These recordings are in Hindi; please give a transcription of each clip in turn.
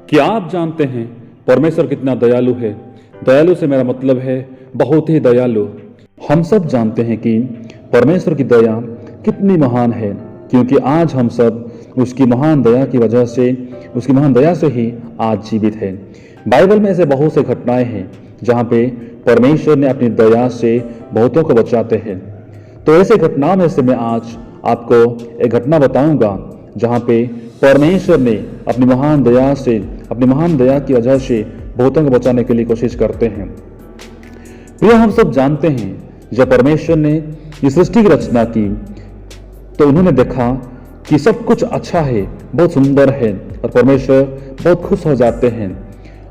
क्या आप जानते हैं परमेश्वर कितना दयालु है? दयालु से मेरा मतलब है बहुत ही दयालु। हम सब जानते हैं कि परमेश्वर की दया कितनी महान है, क्योंकि आज हम सब उसकी महान दया की वजह से, उसकी महान दया से ही आज जीवित हैं। बाइबल में ऐसे बहुत से घटनाएं हैं जहाँ पे परमेश्वर ने अपनी दया से बहुतों को बचाते हैं। तो ऐसे घटनाओं में से मैं आज आपको एक घटना बताऊंगा जहाँ पे परमेश्वर ने अपनी महान दया से, अपनी महान दया की वजह से बहुतों को बचाने के लिए कोशिश करते हैं। प्रिय, हम सब जानते हैं जब परमेश्वर ने इस सृष्टि की रचना की तो उन्होंने देखा कि सब कुछ अच्छा है, बहुत सुंदर है, और परमेश्वर बहुत खुश हो जाते हैं।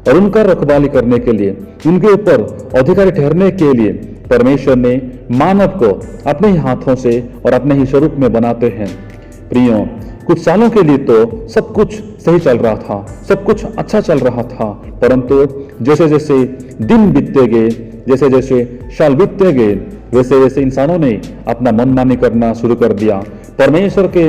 और उनका रखवाली करने के लिए, उनके ऊपर अधिकारी ठहरने के लिए परमेश्वर ने मानव को अपने ही हाथों से और अपने ही स्वरूप में बनाते हैं। प्रियो, कुछ सालों के लिए तो सब कुछ सही चल रहा था, सब कुछ अच्छा चल रहा था, परंतु जैसे जैसे दिन बीतते गए, जैसे जैसे साल बीतते गए, वैसे वैसे इंसानों ने अपना मनमानी करना शुरू कर दिया, परमेश्वर के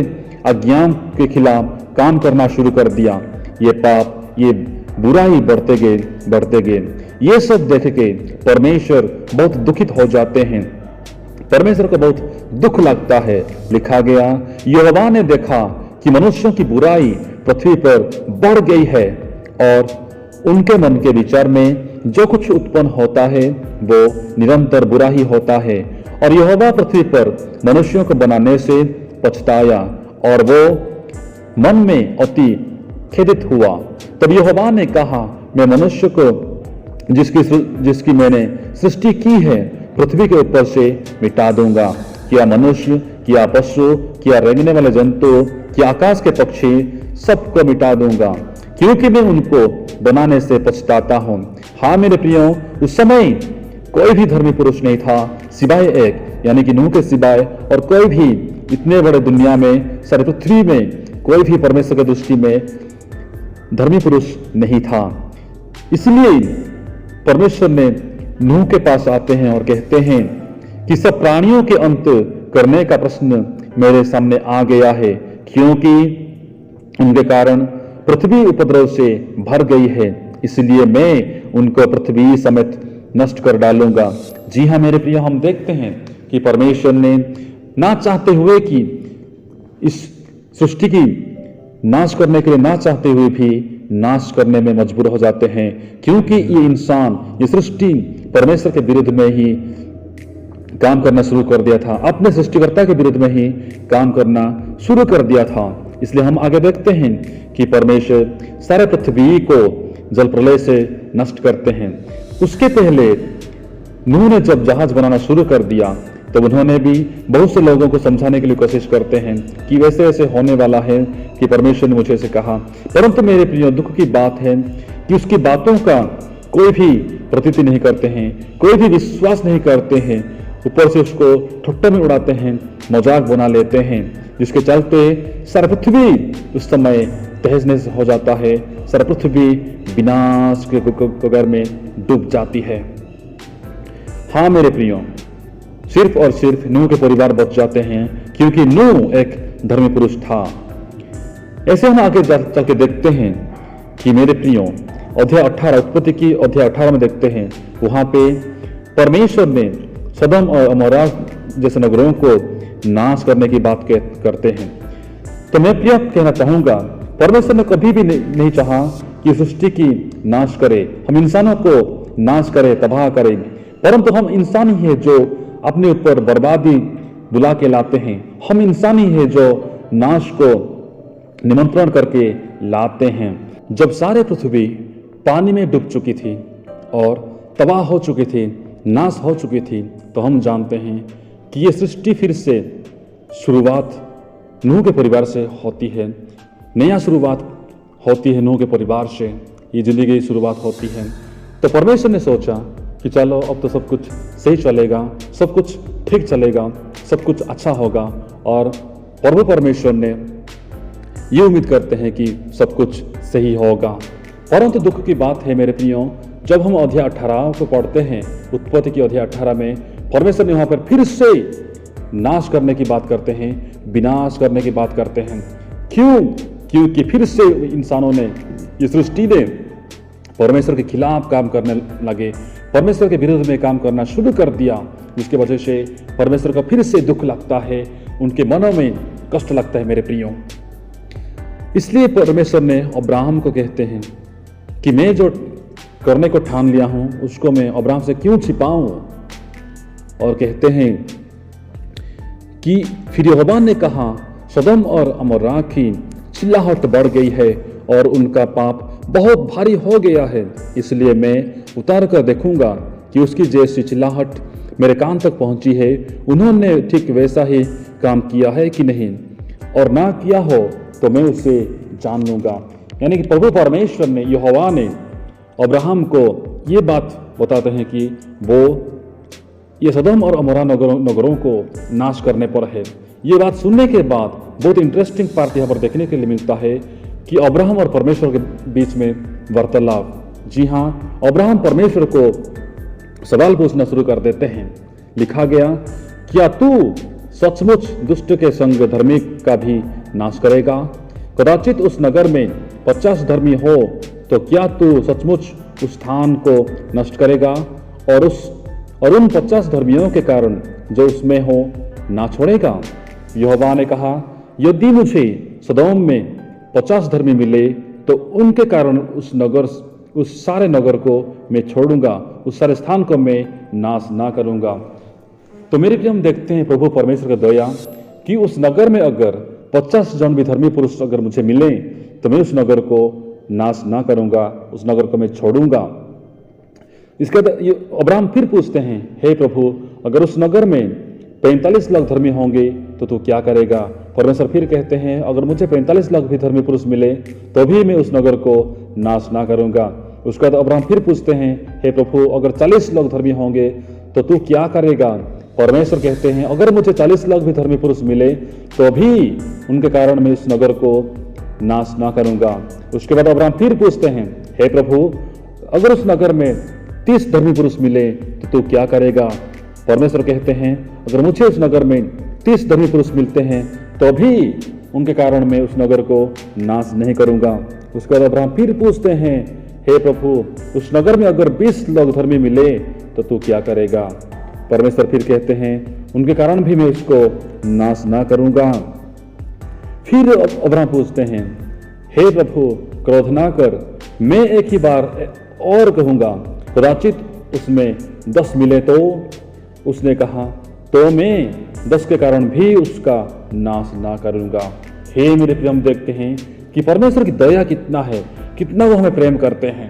आज्ञा के खिलाफ काम करना शुरू कर दिया। ये पाप, ये बुराई बढ़ते गए। ये सब देख के परमेश्वर बहुत दुखित हो जाते हैं। परमेश्वर को बहुत दुख लगता है। लिखा गया, यहोवा ने देखा कि मनुष्यों की बुराई पृथ्वी पर बढ़ गई है और उनके मन के विचार में जो कुछ उत्पन्न होता है वो निरंतर बुरा ही होता है। और यहोवा पृथ्वी पर मनुष्यों को बनाने से पछताया और वो मन में अति खेदित हुआ। तब यहोवा ने कहा, मैं मनुष्य को जिसकी मैंने सृष्टि की है पृथ्वी के ऊपर से मिटा दूंगा। क्या मनुष्य, क्या पशु, क्या रेंगने वाले जंतु, क्या आकाश के पक्षी, सबको मिटा दूंगा, क्योंकि मैं उनको बनाने से पछताता हूँ। हाँ मेरे प्रियो, उस समय कोई भी धर्मी पुरुष नहीं था सिवाय एक, यानी कि नूह के सिवाय, और कोई भी इतने बड़े दुनिया में, सारी पृथ्वी में कोई भी परमेश्वर की दृष्टि में धर्मी पुरुष नहीं था। इसलिए परमेश्वर ने नूह के पास आते हैं और कहते हैं कि सब प्राणियों के अंत करने का प्रश्न मेरे सामने आ गया है, क्योंकि उनके कारण पृथ्वी उपद्रव से भर गई है, इसलिए मैं उनको पृथ्वी समेत नष्ट कर डालूंगा। जी हाँ मेरे प्रिय, हम देखते हैं कि परमेश्वर ने ना चाहते हुए कि इस सृष्टि की नाश करने के लिए, ना चाहते हुए भी नाश करने में मजबूर हो जाते हैं, क्योंकि ये इंसान, ये सृष्टि परमेश्वर के विरुद्ध में ही काम करना शुरू कर दिया था, अपने सृष्टिकर्ता के विरुद्ध में ही काम करना शुरू कर दिया था। इसलिए हम आगे देखते हैं कि परमेश्वर सारे पृथ्वी को जल प्रलय से नष्ट करते हैं। उसके पहले नूह ने जब जहाज बनाना शुरू कर दिया तो उन्होंने भी बहुत से लोगों को समझाने के लिए कोशिश करते हैं कि वैसे वैसे होने वाला है कि परमेश्वर ने मुझे ऐसे कहा। परंतु मेरे प्रियो, दुख की बात है कि उसकी बातों का कोई भी प्रतीति नहीं करते हैं, कोई भी विश्वास नहीं करते हैं, ऊपर से उसको ठट्टे में उड़ाते हैं, मजाक बना लेते हैं, जिसके चलते सारा पृथ्वी उस समय तहस नहस हो जाता है, सारा पृथ्वी विनाश के कगार में डूब जाती है। हाँ मेरे प्रियो, सिर्फ और सिर्फ नूह के परिवार बच जाते हैं, क्योंकि नूह एक धर्मी पुरुष था। ऐसे हम आगे चल के देखते हैं कि मेरे प्रियो, अध्याय 18, उत्पत्ति की अध्याय 18 में देखते हैं, वहां पे परमेश्वर ने सदम और अमोरा जैसे नगरों को नाश करने की बात करते हैं। तो मैं प्रिय कहना चाहूंगा, परमेश्वर ने कभी भी नहीं चाहा कि सृष्टि की नाश करे, हम इंसानों को नाश करे, तबाह करे, परंतु हम इंसान ही है जो अपने ऊपर बर्बादी बुला के लाते हैं। हम इंसान ही है जो नाश को निमंत्रण करके लाते हैं। जब सारे पृथ्वी पानी में डूब चुकी थी और तबाह हो चुकी थी, नाश हो चुकी थी, तो हम जानते हैं कि ये सृष्टि फिर से शुरुआत नूह के परिवार से होती है। नया शुरुआत होती है नूह के परिवार से, ये जिंदगी की शुरुआत होती है। तो परमेश्वर ने सोचा कि चलो अब तो सब कुछ सही चलेगा, सब कुछ ठीक चलेगा, सब कुछ अच्छा होगा, और प्रभु परमेश्वर ने ये उम्मीद करते हैं कि सब कुछ सही होगा। परंतु दुख की बात है मेरे प्रियो, जब हम अध्याय 18 को पढ़ते हैं, उत्पत्ति की अध्याय 18 में परमेश्वर ने वहां पर फिर से नाश करने की बात करते हैं, विनाश करने की बात करते हैं। क्यों? क्योंकि फिर से इंसानों ने ये सृष्टि ने परमेश्वर के खिलाफ काम करने लगे, परमेश्वर के विरुद्ध में काम करना शुरू कर दिया, जिसकी वजह से परमेश्वर को फिर से दुख लगता है, उनके मनों में कष्ट लगता है मेरे प्रियो। इसलिए परमेश्वर ने अब्राहम को कहते हैं कि मैं जो करने को ठान लिया हूं उसको मैं अब्राहम से क्यों छिपाऊं। और कहते हैं कि फिर यहोवा ने कहा, सदोम और अमोरा की चिल्लाहट बढ़ गई है और उनका पाप बहुत भारी हो गया है, इसलिए मैं उतार कर देखूंगा कि उसकी जैसी चिल्लाहट मेरे कान तक पहुंची है, उन्होंने ठीक वैसा ही काम किया है कि नहीं, और ना किया हो तो मैं उसे जान लूंगा। यानी कि प्रभु परमेश्वर ने, यहोवा ने अब्राहम को ये बात बताते हैं कि वो ये सदोम और अमोरा नगरों को नाश करने पर है। ये बात सुनने के बाद बहुत इंटरेस्टिंग पार्ट यहाँ पर देखने के लिए मिलता है कि अब्राहम और परमेश्वर के बीच में वार्तालाप। जी हाँ, अब्राहम परमेश्वर को सवाल पूछना शुरू कर देते हैं। लिखा गया, क्या तू सचमुच दुष्ट के संग धर्मी का भी नाश करेगा? कदाचित उस नगर में 50 धर्मी हो तो क्या तू सचमुच उस स्थान को नष्ट करेगा और उन 50 धर्मियों के कारण जो उसमें हो ना छोड़ेगा? यहोवा ने कहा, यदि मुझे सदोम में 50 धर्मी मिले तो उनके कारण उस सारे नगर को मैं छोड़ूंगा, उस सारे स्थान को मैं नाश ना करूंगा। तो मेरे प्रिय, हम देखते हैं प्रभु परमेश्वर का दया कि उस नगर में अगर 50 जन भी धर्मी पुरुष अगर मुझे मिले तो मैं उस नगर को नाश ना करूंगा, उस नगर को मैं छोड़ूंगा। इसके बाद अब्राहम फिर पूछते हैं, हे प्रभु, अगर उस नगर में 45 लाख धर्मी होंगे तो तू क्या करेगा? परमेश्वर फिर कहते हैं, अगर मुझे 45 लाख भी धर्मी पुरुष मिले तो भी मैं उस नगर को नाश ना करूंगा। उसके बाद अब्राहम फिर पूछते हैं, हे प्रभु, अगर 40 लाख धर्मी होंगे तो तू क्या करेगा? परमेश्वर कहते हैं, अगर मुझे 40 लाख भी धर्मी पुरुष मिले तो भी उनके कारण मैं इस नगर को नाश ना करूंगा। उसके बाद अब्राहम फिर पूछते हैं, हे प्रभु, अगर उस नगर में 30 धर्मी पुरुष मिले तो तू क्या करेगा? परमेश्वर कहते हैं, अगर मुझे उस नगर में 30 धर्मी पुरुष मिलते हैं तो भी उनके कारण मैं उस नगर को नाश नहीं करूंगा। उसके बाद अब्राहम फिर पूछते हैं, हे प्रभु, उस नगर में अगर 20 लोग धर्मी मिले तो तू क्या करेगा? परमेश्वर फिर कहते हैं, उनके कारण भी मैं उसको नाश ना करूंगा। फिर अब्राहम पूछते हैं, हे प्रभु, क्रोध ना कर, मैं एक ही बार और कहूंगा, कदाचित उसमें 10 मिले तो? उसने कहा, तो मैं 10 के कारण भी उसका नाश ना करूंगा। हे मेरे प्रिय, हम देखते हैं कि परमेश्वर की दया कितना है, कितना वो हमें प्रेम करते हैं।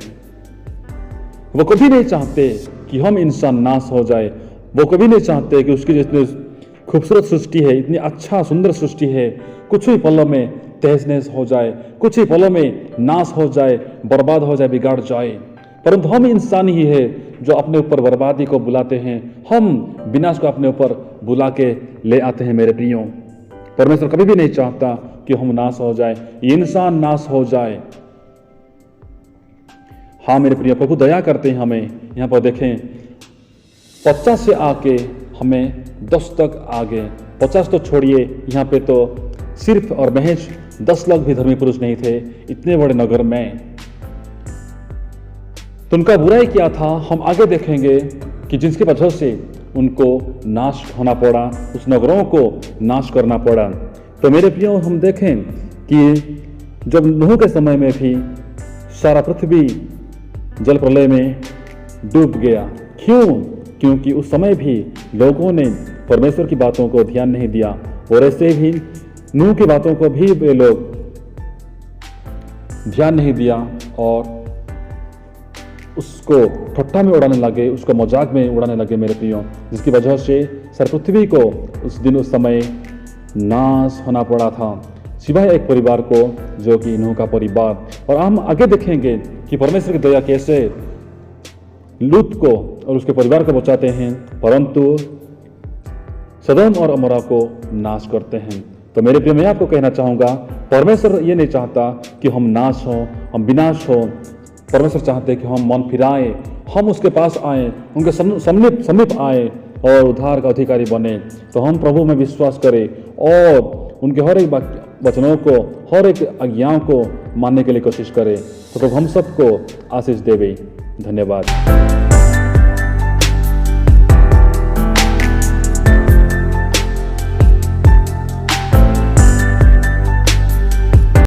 वो कभी नहीं चाहते कि हम इंसान नाश हो जाए। वो कभी नहीं चाहते कि उसकी जितनी खूबसूरत सृष्टि है, इतनी अच्छा सुंदर सृष्टि है, कुछ ही पलों में तहस नहस हो जाए, कुछ ही पलों में नाश हो जाए, बर्बाद हो जाए, बिगाड़ जाए। परंतु हम इंसान ही है जो अपने ऊपर बर्बादी को बुलाते हैं, हम विनाश को अपने ऊपर बुला के ले आते हैं। मेरे प्रियो, परमेश्वर कभी भी नहीं चाहता कि हम नाश हो जाए, इंसान नाश हो जाए। हाँ मेरे प्रिय, प्रभु दया करते हैं हमें। यहाँ पर देखें, 50 से आके हमें 10 तक आगे, 50 तो छोड़िए, यहाँ पे तो सिर्फ और महज 10 लाख भी धर्मी पुरुष नहीं थे इतने बड़े नगर में। तो उनका बुराई क्या था, हम आगे देखेंगे कि जिसकी वजह से उनको नाश होना पड़ा, उस नगरों को नाश करना पड़ा। तो मेरे प्रियो, हम देखें कि जब नूह के समय में भी सारा पृथ्वी जल प्रलय में डूब गया। क्यों? क्योंकि उस समय भी लोगों ने परमेश्वर की बातों को ध्यान नहीं दिया, और ऐसे ही नूह की बातों को भी वे लोग ध्यान नहीं दिया और उसको ठट्ठा में उड़ाने लगे, उसको मजाक में उड़ाने लगे मेरे प्रियो, जिसकी वजह से सारी पृथ्वी को उस दिन उस समय नाश होना पड़ा था, सिवाय एक परिवार को, जो कि नूह का परिवार। और हम आगे देखेंगे कि परमेश्वर की दया कैसे लूत को और उसके परिवार को बचाते हैं, परंतु सदोम और अमोरा को नाश करते हैं। तो मेरे प्रिय, मैं आपको कहना चाहूंगा, परमेश्वर ये नहीं चाहता कि हम नाश हो, हम विनाश हो। परमेश्वर चाहते हैं कि हम मन फिराएं, हम उसके पास आए, उनके समीप आए और उद्धार का अधिकारी बने। तो हम प्रभु में विश्वास करें और उनके हर एक वचनों को, हर एक आज्ञाओं को मानने के लिए कोशिश करें। तो प्रभु हम सबको आशीष देवे। धन्यवाद।